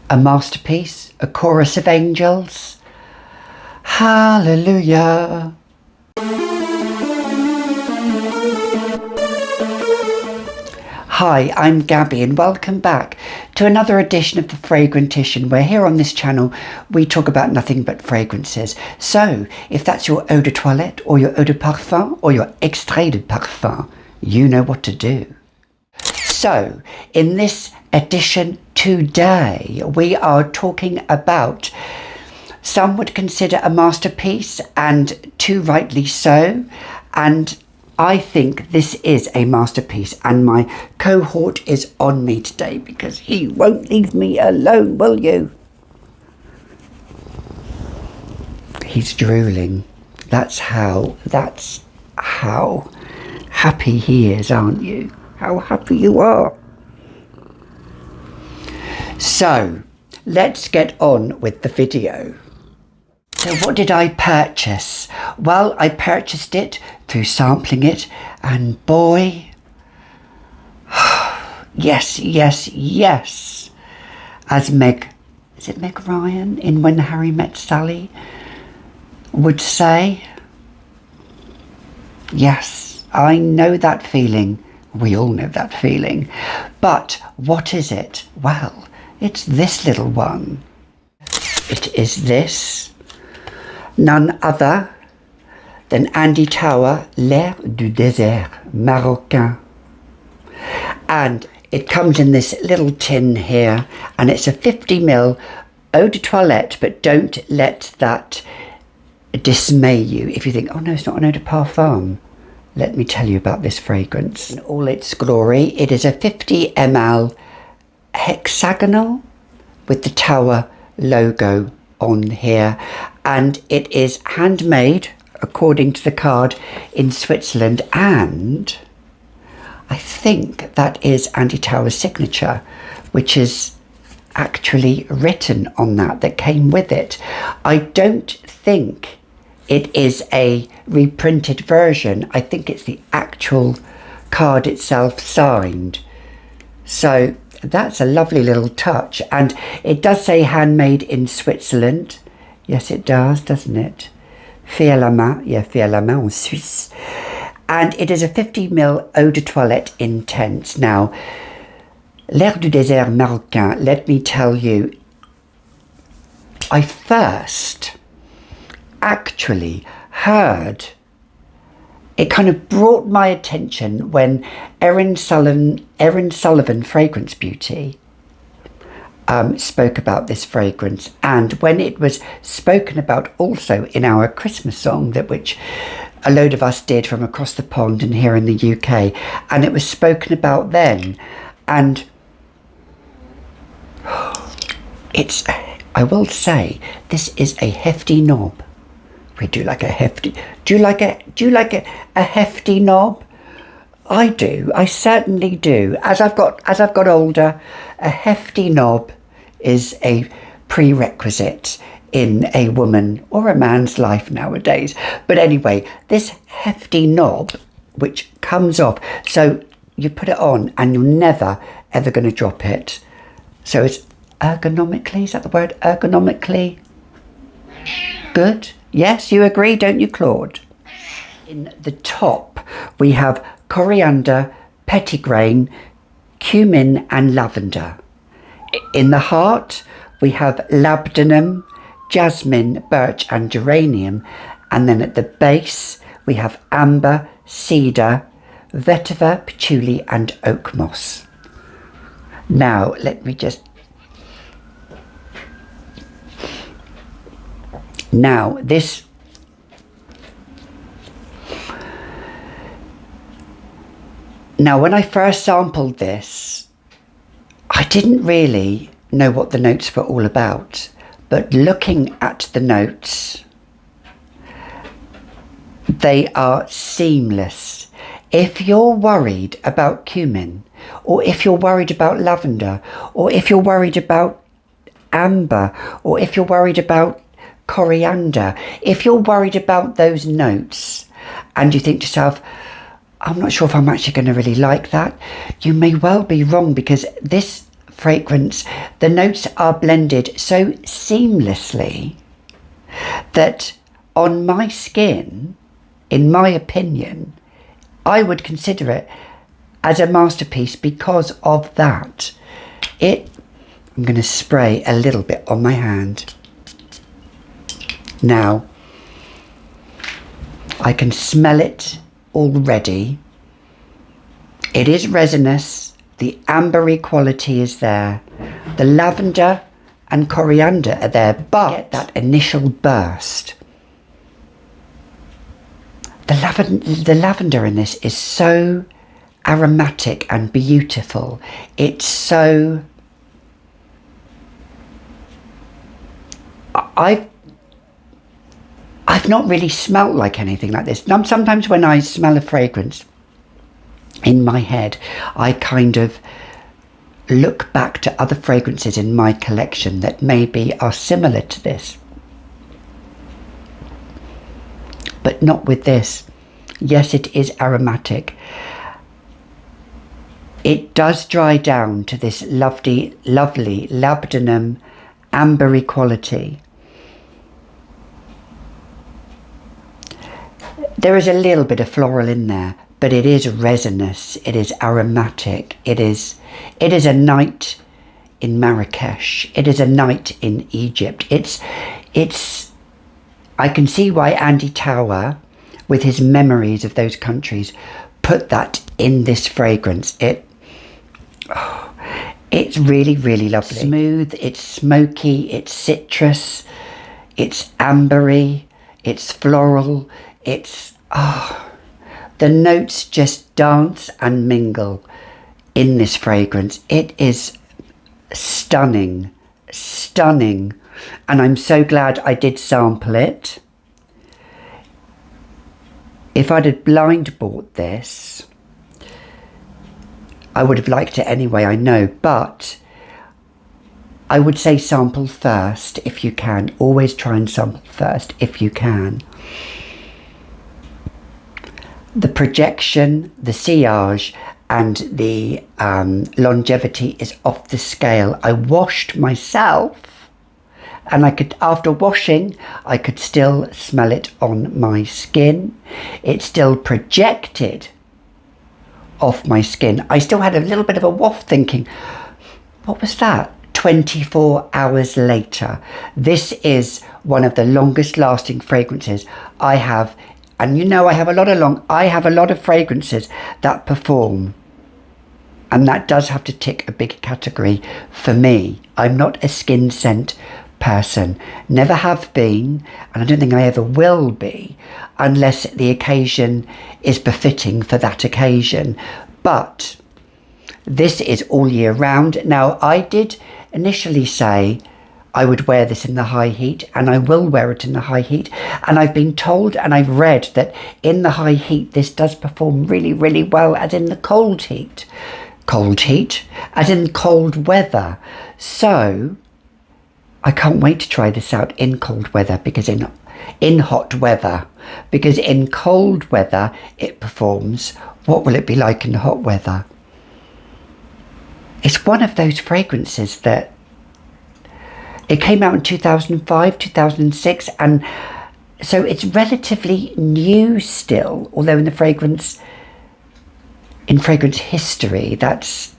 a masterpiece, a chorus of angels. Hallelujah. Hi, I'm Gabby and welcome back to another edition of The Fragrantician, where here on this channel we talk about nothing but fragrances. So if that's your eau de toilette or your eau de parfum or your extrait de parfum, you know what to do. So in this edition today we are talking about some would consider a masterpiece, and too rightly so, and I think this is a masterpiece, and my cohort is on me today because he won't leave me alone, will you? He's drooling. That's how happy he is, aren't you? How happy you are. So, let's get on with the video. So what did I purchase? Well, I purchased it through sampling it, and boy, yes. As Meg Ryan in When Harry Met Sally would say, yes, I know that feeling. We all know that feeling. But what is it? Well, it's this little one. It is this. None other than Andy Tower, L'air du désert marocain. And it comes in this little tin here, and it's a 50ml eau de toilette, but don't let that dismay you if you think, oh no, it's not an eau de parfum. Let me tell you about this fragrance in all its glory. It is a 50ml hexagonal with the Tower logo on here, and it is handmade according to the card in Switzerland, and I think that is Andy Tower's signature, which is actually written on that came with it. I don't think it is a reprinted version. I think it's the actual card itself signed. So that's a lovely little touch, and it does say handmade in Switzerland. Yes, it does, doesn't it? Fait à la main, yeah, fait à la main en Suisse. And it is a 50ml eau de toilette intense. Now, L'air du désert marocain, let me tell you, I first actually heard, it kind of brought my attention when Erin Sullivan Fragrance Beauty spoke about this fragrance, and when it was spoken about also in our Christmas song, which a load of us did from across the pond and here in the UK, and it was spoken about then, and I will say, this is a hefty knob. We do like a hefty. Do you like a hefty knob? I do. I certainly do. As I've got older, a hefty knob is a prerequisite in a woman or a man's life nowadays. But anyway, this hefty knob, which comes off, so you put it on and you're never ever going to drop it. So it's ergonomically, is that the word? Ergonomically good? Yes, you agree, don't you, Claude? In the top, we have coriander, petitgrain, cumin and lavender. In the heart, we have labdanum, jasmine, birch and geranium. And then at the base, we have amber, cedar, vetiver, patchouli and oak moss. Now, let me just... Now, this... Now, when I first sampled this, I didn't really know what the notes were all about, but looking at the notes, they are seamless. If you're worried about cumin, or if you're worried about lavender, or if you're worried about amber, or if you're worried about coriander, if you're worried about those notes and you think to yourself, I'm not sure if I'm actually going to really like that, you may well be wrong, because this fragrance, the notes are blended so seamlessly that on my skin, in my opinion, I would consider it as a masterpiece because of that. I'm going to spray a little bit on my hand. Now, I can smell it already. It is resinous. The ambery quality is there. The lavender and coriander are there, but that initial burst. The lavender in this is so aromatic and beautiful. It's so... I've not really smelt like anything like this. Sometimes when I smell a fragrance, in my head, I kind of look back to other fragrances in my collection that maybe are similar to this. But not with this. Yes, it is aromatic. It does dry down to this lovely labdanum ambery quality. There is a little bit of floral in there, but it is resinous, it is aromatic, it is a night in Marrakesh, it is a night in Egypt. I can see why Andy Tower, with his memories of those countries, put that in this fragrance. It's really, really lovely. Smooth, it's smoky, it's citrus, it's ambery, it's floral, the notes just dance and mingle in this fragrance. It is stunning, stunning. And I'm so glad I did sample it. If I'd have blind bought this, I would have liked it anyway, I know, but I would say sample first if you can. Always try and sample first if you can. The projection, the sillage and the longevity is off the scale. I washed myself and after washing, I could still smell it on my skin. It still projected off my skin. I still had a little bit of a waft thinking, what was that? 24 hours later. This is one of the longest lasting fragrances I have. And you know, I have a lot of fragrances that perform. And that does have to tick a big category for me. I'm not a skin scent person. Never have been, and I don't think I ever will be, unless the occasion is befitting for that occasion. But this is all year round. Now, I did initially say I would wear this in the high heat, and I will wear it in the high heat. And I've been told and I've read that in the high heat, this does perform really, really well, as in the cold heat. Cold heat, as in cold weather. So I can't wait to try this out in cold weather, because in hot weather, because in cold weather it performs. What will it be like in hot weather? It's one of those fragrances that it came out in 2005, 2006, and so it's relatively new still, although in fragrance history, that's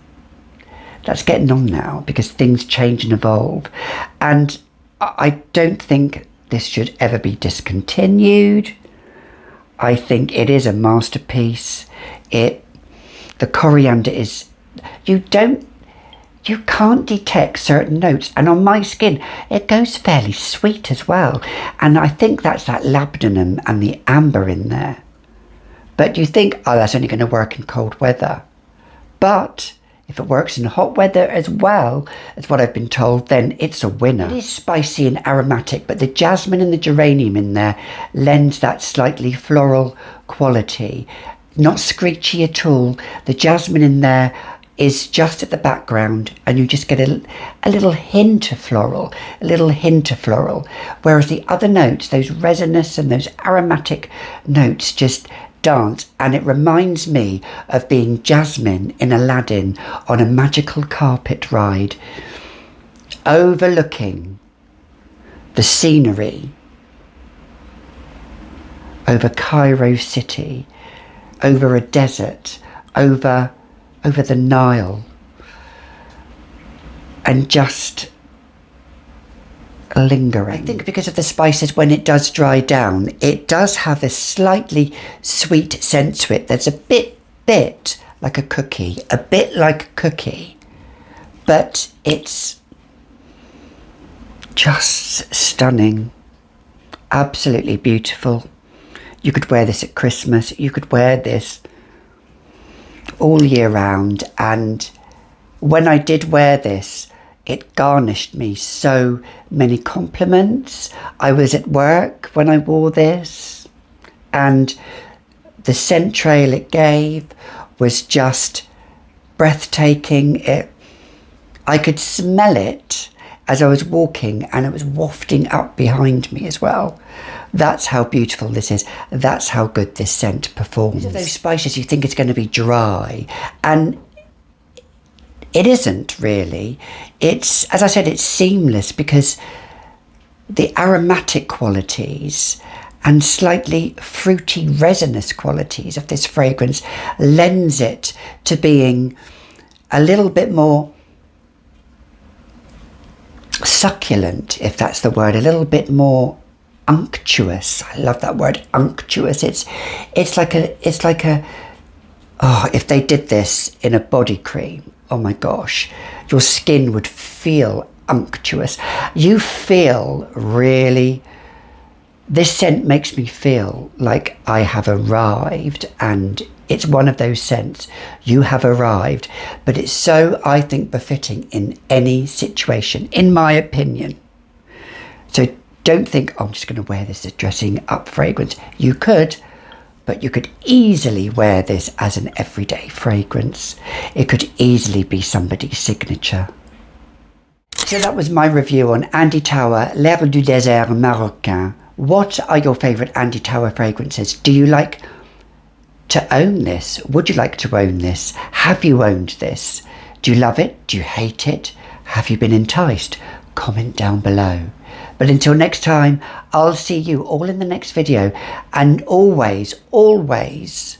getting on now, because things change and evolve. And I don't think this should ever be discontinued. I think it is a masterpiece. The coriander is, you can't detect certain notes, and on my skin it goes fairly sweet as well, and I think that's that labdanum and the amber in there. But you think, oh, that's only going to work in cold weather. But if it works in hot weather as well, as what I've been told, then it's a winner. It is spicy and aromatic, but the jasmine and the geranium in there lends that slightly floral quality. Not screechy at all. The jasmine in there is just at the background, and you just get a little hint of floral, whereas the other notes, those resinous and those aromatic notes, just dance, and it reminds me of being Jasmine in Aladdin on a magical carpet ride, overlooking the scenery over Cairo city, over a desert, over the Nile, and just lingering. I think because of the spices, when it does dry down, it does have a slightly sweet scent to it. There's a bit like a cookie, but it's just stunning, absolutely beautiful. You could wear this at Christmas, you could wear this all year round, and when I did wear this, it garnished me so many compliments. I was at work when I wore this, and the scent trail it gave was just breathtaking. I could smell it as I was walking, and it was wafting up behind me as well. That's how beautiful this is. That's how good this scent performs. These are those spices you think it's going to be dry, and it isn't really. It's, as I said, it's seamless, because the aromatic qualities and slightly fruity resinous qualities of this fragrance lends it to being a little bit more succulent, if that's the word, a little bit more unctuous. I love that word, unctuous. It's like a oh, if they did this in a body cream, oh my gosh, your skin would feel unctuous. You feel really, this scent makes me feel like I have arrived, and it's one of those scents, you have arrived, but it's so, I think, befitting in any situation, in my opinion. So don't think, oh, I'm just going to wear this as dressing up fragrance. You could, but you could easily wear this as an everyday fragrance. It could easily be somebody's signature. So that was my review on Andy Tower L'Herbe du Désert Marocain. What are your favourite Andy Tower fragrances? Do you like to own this? Would you like to own this? Have you owned this? Do you love it? Do you hate it? Have you been enticed? Comment down below. But until next time, I'll see you all in the next video. And always, always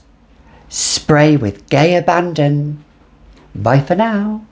spray with gay abandon. Bye for now.